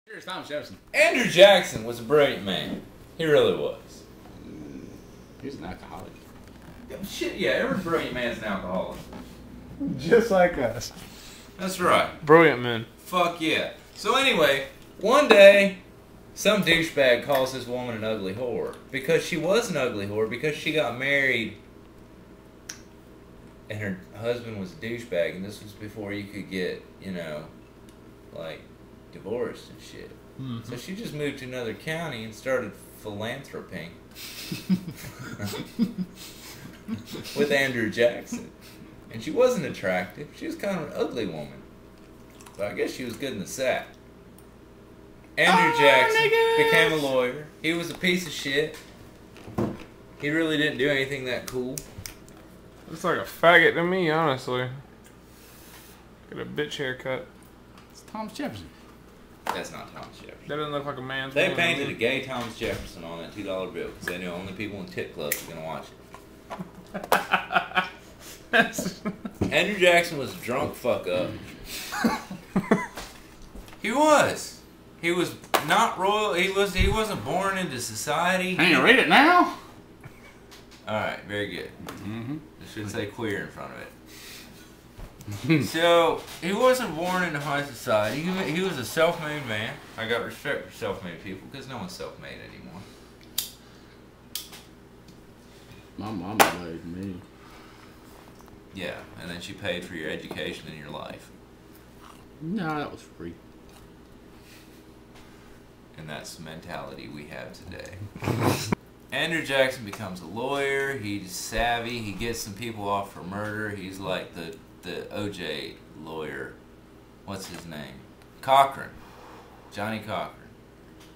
Here's Thomas Jefferson. Andrew Jackson was a brilliant man. He really was. He's an alcoholic. Shit, yeah, every brilliant man's an alcoholic. Just like us. That's right. Brilliant men. Fuck yeah. So anyway, one day, some douchebag calls this woman an ugly whore. Because she was an ugly whore, because she got married and her husband was a douchebag, and this was before you could get, you know, like, divorced and shit. So she just moved to another county and started philanthroping with Andrew Jackson. And she wasn't attractive. She was kind of an ugly woman. But I guess she was good in the sack. Andrew Jackson became a lawyer. He was a piece of shit. He really didn't do anything that cool. Looks like a faggot to me, honestly. Get a bitch haircut. It's Thomas Jefferson. That's not Thomas Jefferson. That doesn't look like a man's. They painted a gay Thomas Jefferson on that $2 bill because they knew only people in tip clubs were going to watch it. Andrew Jackson was a drunk fuck up. He was. He was not royal. He wasn't born into society. Can you read it now? Alright, very good. It should say queer in front of it. So, he wasn't born into high society. He was a self-made man. I got respect for self-made people because no one's self-made anymore. My mama made me. Yeah, and then she paid for your education and your life. No, that was free. And that's the mentality we have today. Andrew Jackson becomes a lawyer. He's savvy. He gets some people off for murder. He's like the OJ lawyer. What's his name? Cochran. Johnny Cochran.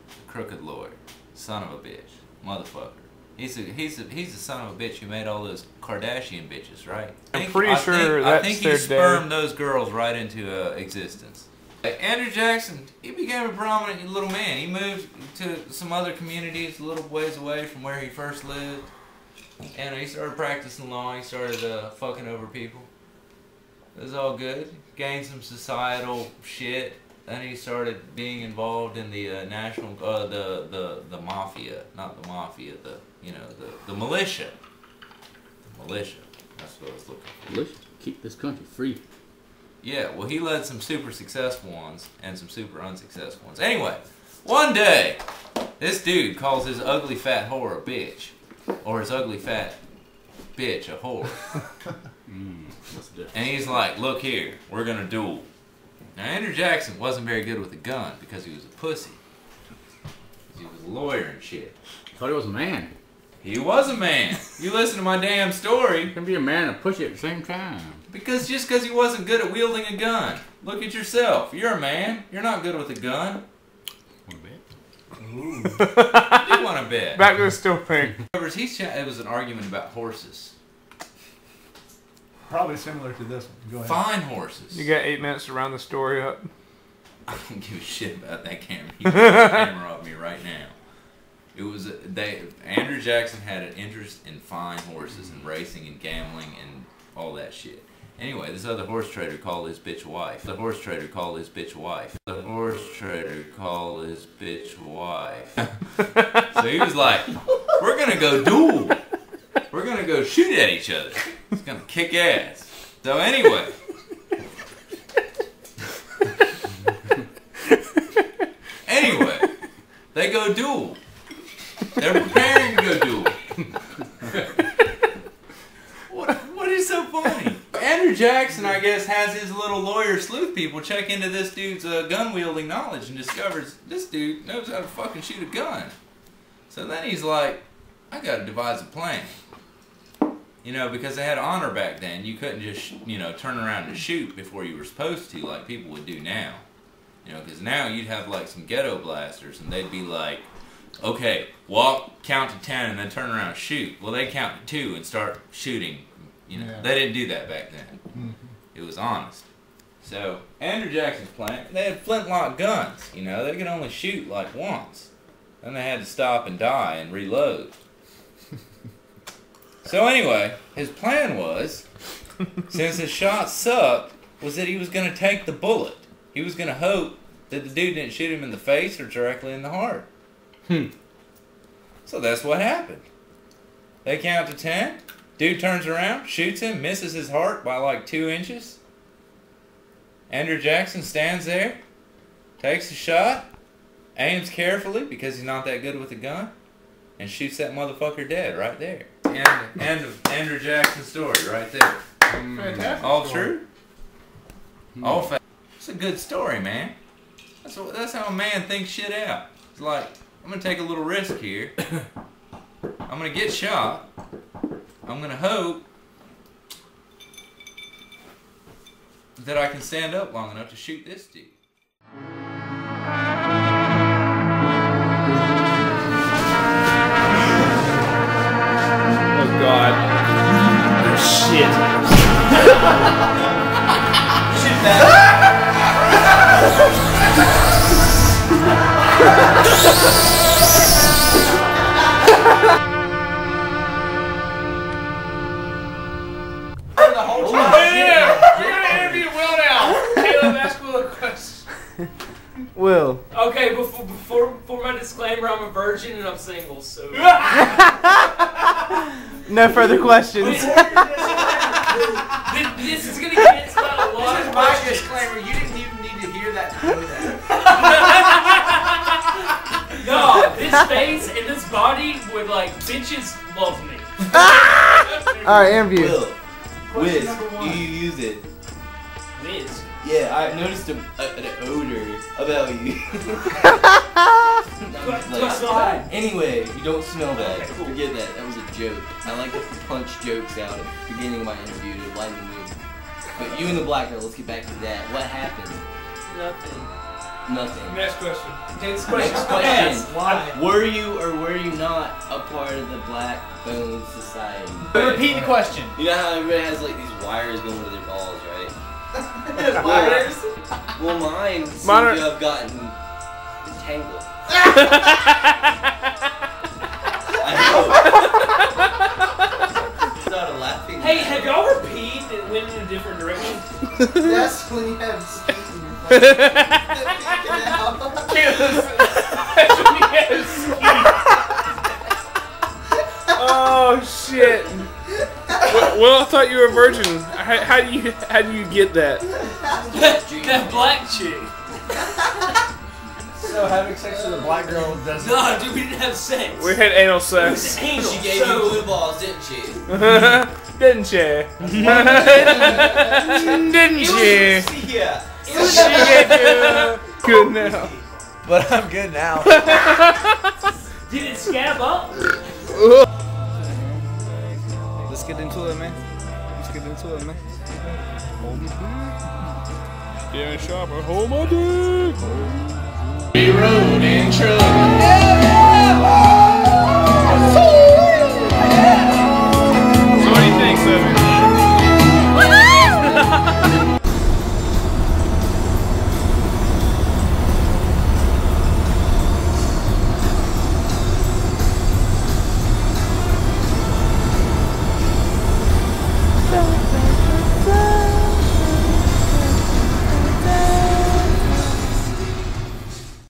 The crooked lawyer. Son of a bitch. Motherfucker. He's the son of a bitch who made all those Kardashian bitches, right? I'm pretty sure that's I think their he spermed those girls right into existence. Andrew Jackson, he became a prominent little man. He moved to some other communities a little ways away from where he first lived. And he started practicing law. He started fucking over people. It was all good. Gained some societal shit. Then he started being involved in the national, the mafia, not the mafia, the militia. The militia. That's what I was looking for. Militia. Keep this country free. Yeah, well, he led some super successful ones and some super unsuccessful ones. Anyway, one day, this dude calls his ugly fat whore a bitch. Or his ugly fat bitch a whore. What's the difference? And he's like, look here, we're gonna duel. Now, Andrew Jackson wasn't very good with a gun because he was a pussy. He was a lawyer and shit. I thought he was a man. He was a man. You listen to my damn story. You can be a man and a pussy at the same time. Because just because he wasn't good at wielding a gun. Look at yourself. You're a man. You're not good with a gun. Want to bet? Ooh. I do want to bet. Back to the still pink. It was an argument about horses. Probably similar to this one. Go ahead. Fine horses. You got 8 minutes to round the story up. I don't give a shit about that camera. You can put the camera up me right now. It was Andrew Jackson had an interest in fine horses and racing and gambling and all that shit. Anyway, this other horse trader called his bitch wife. The horse trader called his bitch wife. The horse trader called his bitch wife. So he was like, we're gonna go duel. We're gonna go shoot at each other. It's gonna kick ass. So anyway. Anyway, they go duel. They're preparing to go duel. What is so funny? Andrew Jackson, I guess, has his little lawyer sleuth people check into this dude's gun-wielding knowledge and discovers this dude knows how to fucking shoot a gun. So then he's like, I gotta devise a plan. You know, because they had honor back then. You couldn't just, turn around and shoot before you were supposed to like people would do now. You know, because now you'd have like some ghetto blasters and they'd be like, okay, count to 10 and then turn around and shoot. Well, they count to 2 and start shooting. They didn't do that back then. It was honest. So, Andrew Jackson's plan, they had flintlock guns. They could only shoot like once. Then they had to stop and die and reload. So anyway, his plan was, since his shot sucked, was that he was going to take the bullet. He was going to hope that the dude didn't shoot him in the face or directly in the heart. So that's what happened. They count to 10. Dude turns around, shoots him, misses his heart by like 2 inches. Andrew Jackson stands there, takes a shot, aims carefully because he's not that good with a gun, and shoots that motherfucker dead right there. End of Andrew Jackson's story right there. Fantastic. All true? All fact. It's a good story, man. That's how a man thinks shit out. It's like, I'm going to take a little risk here. I'm going to get shot. I'm going to hope that I can stand up long enough to shoot this dude. Oh God. Oh shit. Shit that. The whole time. Yeah, we're gonna interview Will now. Caleb, ask Will a question. Will. Okay, before my disclaimer, I'm a virgin and I'm single, so. No further questions. This is gonna get into a lot of My questions. disclaimer, you didn't even need to hear that to know that. No, this face and this body would like bitches love me. Alright, interview. Will, Question Wiz, number do one. you use it? Liz. Yeah, I've noticed an odor about you. Anyway, you don't smell bad. Okay, cool. Forget that. That was a joke. I like to punch jokes out at the beginning of my interview to lighten the mood. But you and the black girl, let's get back to that. What happened? Nothing. Nothing. Next question. Next Next question. Why? Were you or were you not a part of the Black Bone Society? Repeat the question. You know how everybody has like these wires going to their balls, right? Wires? Well, mine seem Mine are- to have gotten entangled. I hope. It's not a laughing. Hey, have y'all ever peed and went in a different direction? That's when you have skeet in your face. Oh shit. Well, I thought you were a virgin. How do you get that? That black chick. So having sex with a black girl doesn't... No, dude, we didn't have sex. We had anal It was sex. anal. She gave you blue balls, didn't she? Didn't she? Didn't she? Yeah. She gave you good now. But I'm good now. Did it scab up? Let's get into it, man. Let's get into it, man. Yeah, shopper, hold my dick. We rode in truck.